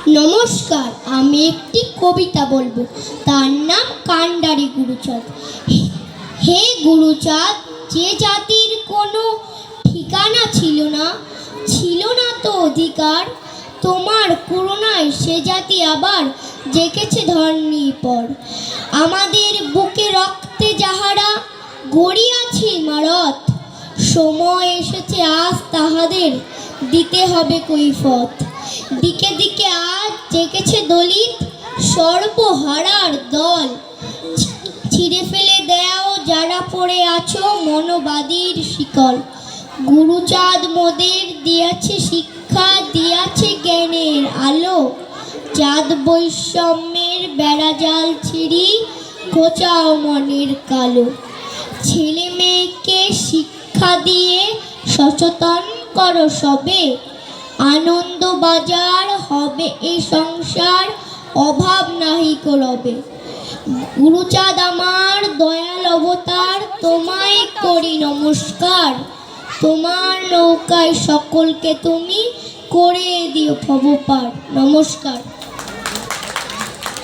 নমস্কার, আমি একটি কবিতা বলবো। তার নাম কান্ডারি গুরুচাঁদ। হে গুরুচাঁদ, যে জাতির কোনো ঠিকানা ছিল না তো অধিকার, তোমার করুণায় সে জাতি আবার জেগেছে ধরণীর পর। আমাদের বুকে রক্তে যাহারা গড়িয়াছে ইমারত, সময় এসেছে আজ তাহাদের দিতে হবে কৈফত। দিকে দিকে আজ জেগেছে দলিত সর্বহারার দল, ছিঁড়ে ফেলে দেও যারা পড়ে আছো মনোবাদীর শিকল। গুরুচাঁদ মোদের দিয়াছে শিক্ষা, দিয়াছে জ্ঞানের আলো, চাঁদ বৈষম্যের বেড়াজাল ছিঁড়ি ঘোচাও মনের কালো। ছেলে মেয়েকে শিক্ষা দিয়ে সচেতন করো সবে, আনন্দ বাজার হবে এ সংসার, অভাব নাহি রবে। গুরুচাঁদ আমার দয়াল অবতার, তোমায় করি নমস্কার। তোমার নৌকায় সকলকে তুমি করে দিও ভবপার। নমস্কার।